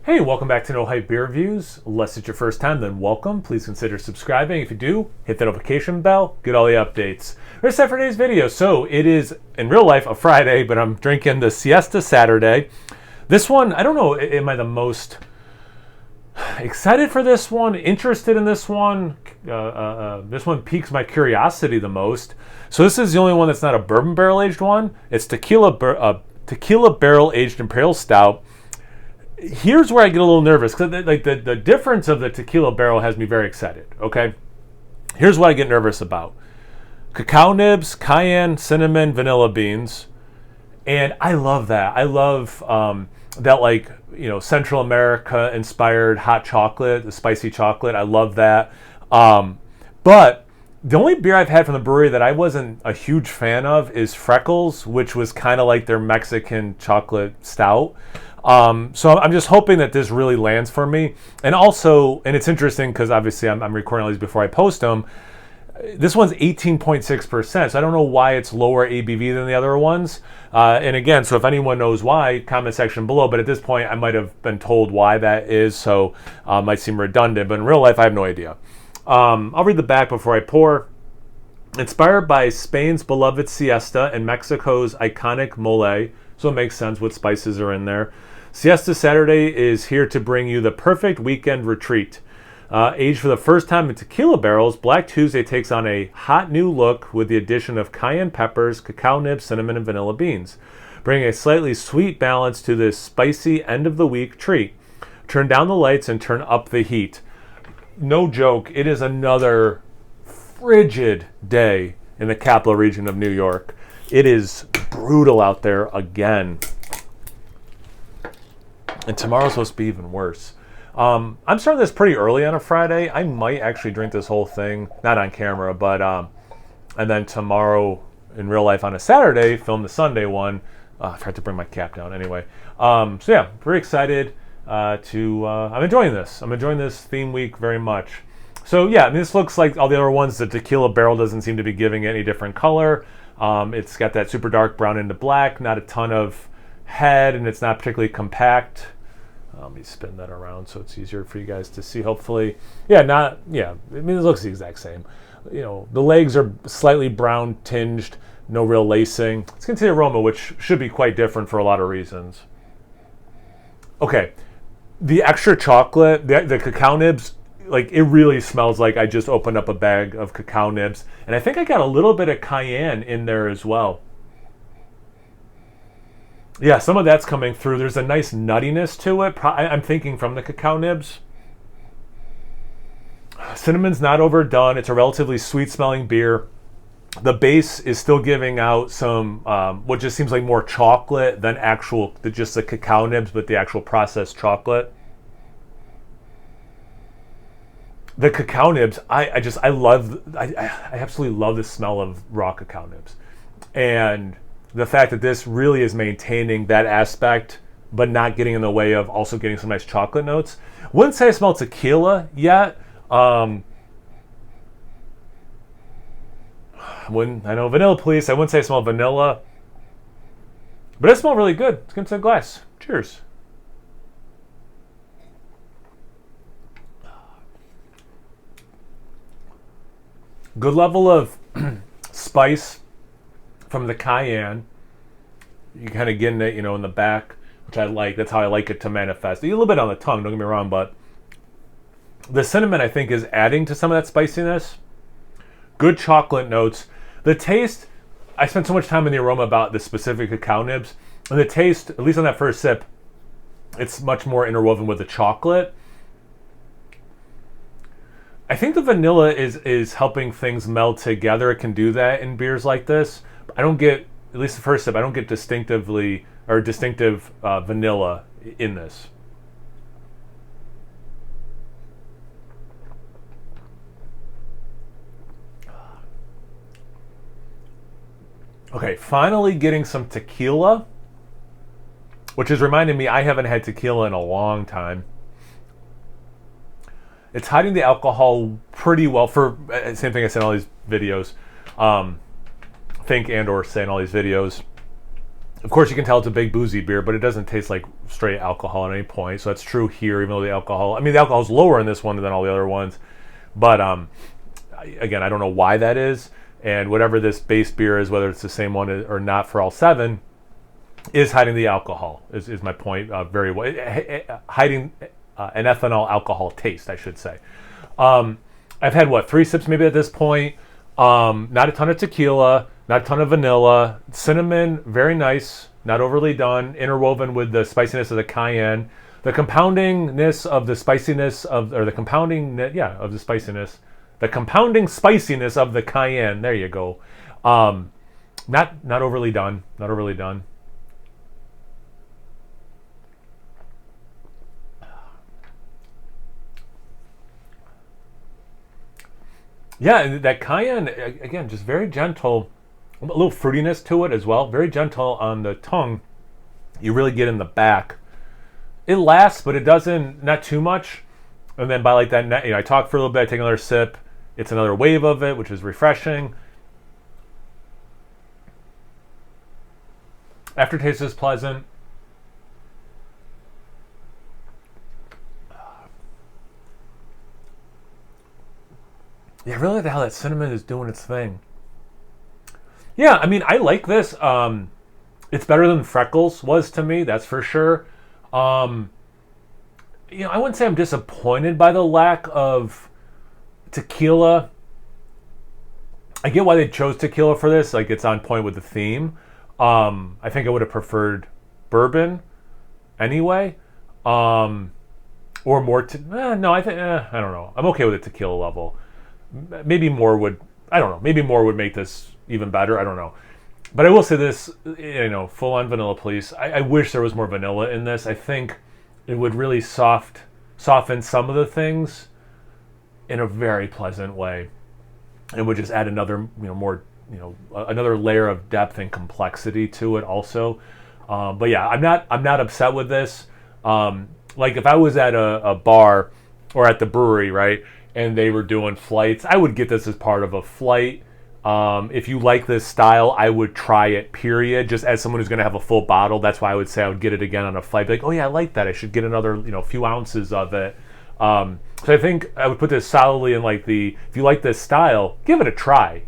Hey, welcome back to No Hype Beer Reviews. Unless it's your first time, then welcome. Please consider subscribing. If you do, hit the notification bell, get all the updates. Here's set for today's video. So it is, in real life, a Friday, but I'm drinking the Siesta Saturday. This one, I don't know, am I the most excited for this one, interested in this one? This one piques my curiosity the most. So this is the only one that's not a bourbon barrel-aged one. It's tequila barrel-aged Imperial Stout. Here's where I get a little nervous because the difference of the tequila barrel has me very excited. Okay, here's what I get nervous about: cacao nibs, cayenne, cinnamon, vanilla beans, and I love that. I love that, Central America inspired hot chocolate, the spicy chocolate. I love that. But the only beer I've had from the brewery that I wasn't a huge fan of is Freckles, which was kind of like their Mexican chocolate stout. So I'm just hoping that this really lands for me. And also, and it's interesting because obviously I'm recording all these before I post them. This one's 18.6%, so I don't know why it's lower ABV than the other ones. And again, so if anyone knows why, comment section below. But at this point, I might have been told why that is, so it might seem redundant. But in real life, I have no idea. I'll read the back before I pour. Inspired by Spain's beloved Siesta and Mexico's iconic mole, so it makes sense what spices are in there. Siesta Saturday is here to bring you the perfect weekend retreat. Aged for the first time in tequila barrels, Black Tuesday takes on a hot new look with the addition of cayenne peppers, cacao nibs, cinnamon, and vanilla beans, bringing a slightly sweet balance to this spicy end-of-the-week treat. Turn down the lights and turn up the heat. No joke, it is another frigid day in the capital region of New York. It is brutal out there again. And tomorrow's supposed to be even worse. I'm starting this pretty early on a Friday. I might actually drink this whole thing, not on camera, but and then tomorrow in real life on a Saturday, film the Sunday one. I forgot to bring my cap down anyway. So yeah, very excited I'm enjoying this. I'm enjoying this theme week very much. So yeah, I mean, this looks like all the other ones. The tequila barrel doesn't seem to be giving any different color. It's got that super dark brown into black, not a ton of head, and it's not particularly compact. Let me spin that around so it's easier for you guys to see, hopefully. I mean, it looks the exact same. The legs are slightly brown tinged, no real lacing. Let's get to the aroma, which should be quite different for a lot of reasons. Okay, the extra chocolate, the cacao nibs, it really smells like I just opened up a bag of cacao nibs. And I think I got a little bit of cayenne in there as well. Yeah, some of that's coming through. There's a nice nuttiness to it. I'm thinking from the cacao nibs. Cinnamon's not overdone. It's a relatively sweet-smelling beer. The base is still giving out some, what just seems like more chocolate than just the cacao nibs, but the actual processed chocolate. The cacao nibs, I absolutely love the smell of raw cacao nibs. And the fact that this really is maintaining that aspect, but not getting in the way of also getting some nice chocolate notes. Wouldn't say I smell tequila yet. I know vanilla police, I wouldn't say I smell vanilla. But it smells really good. Let's get into the glass. Cheers. Good level of spice from the cayenne. You kind of getting it, in the back, which I like. That's how I like it to manifest. A little bit on the tongue, don't get me wrong, but the cinnamon, I think, is adding to some of that spiciness. Good chocolate notes. The taste, I spent so much time in the aroma about the specific cacao nibs, and the taste, at least on that first sip, it's much more interwoven with the chocolate. I think the vanilla is helping things meld together. It can do that in beers like this. I don't get, at least the first sip, I don't get distinctive vanilla in this. Okay, finally getting some tequila, which is reminding me I haven't had tequila in a long time. It's hiding the alcohol pretty well for, same thing I said in all these videos, think and or say in all these videos. Of course, you can tell it's a big boozy beer, but it doesn't taste like straight alcohol at any point. So that's true here, even though the alcohol's lower in this one than all the other ones. But again, I don't know why that is. And whatever this base beer is, whether it's the same one or not for all 7, is hiding the alcohol, is my point. Very well. Hiding an ethanol alcohol taste, I should say. I've had, 3 sips maybe at this point. Not a ton of tequila, not a ton of vanilla. Cinnamon, very nice, not overly done, interwoven with the spiciness of the cayenne. The compoundingness of the spiciness of the spiciness. The compounding spiciness of the cayenne. There you go. Not overly done. Not overly done. Yeah, that cayenne, again, just very gentle. A little fruitiness to it as well. Very gentle on the tongue. You really get in the back. It lasts, but it doesn't, not too much. And then by like that, I talk for a little bit, I take another sip. It's another wave of it, which is refreshing. Aftertaste is pleasant. Yeah, I really like how that cinnamon is doing its thing. Yeah, I mean, I like this. It's better than Freckles was to me, that's for sure. I wouldn't say I'm disappointed by the lack of tequila. I get why they chose tequila for this. Like, it's on point with the theme. I think I would have preferred bourbon anyway. Or more. No, I think, I don't know. I'm okay with the tequila level. Maybe more would, I don't know. Maybe more would make this even better. I don't know. But I will say this, full on vanilla, please. I wish there was more vanilla in this. I think it would really soften some of the things in a very pleasant way. It would just add another, another layer of depth and complexity to it also. But yeah, I'm not upset with this. Like if I was at a bar or at the brewery, right, and they were doing flights, I would get this as part of a flight. If you like this style, I would try it, period. Just as someone who's going to have a full bottle, that's why I would say I would get it again on a flight. Be like, oh yeah, I like that. I should get another, few ounces of it. So I think I would put this solidly in like if you like this style, give it a try,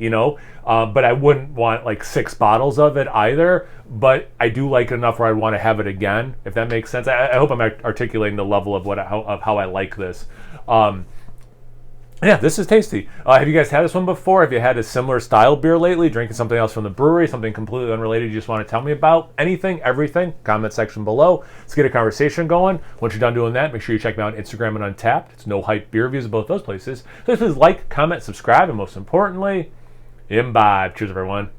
But I wouldn't want like 6 bottles of it either. But I do like it enough where I want to have it again, if that makes sense. I hope I'm articulating the level of how I like this. Yeah, this is tasty. Have you guys had this one before? Have you had a similar style beer lately? Drinking something else from the brewery? Something completely unrelated you just want to tell me about? Anything, everything? Comment section below. Let's get a conversation going. Once you're done doing that, make sure you check me out on Instagram and Untapped. It's No Hype Beer Reviews of both those places. So please like, comment, subscribe, and most importantly, imbibe. Cheers, everyone.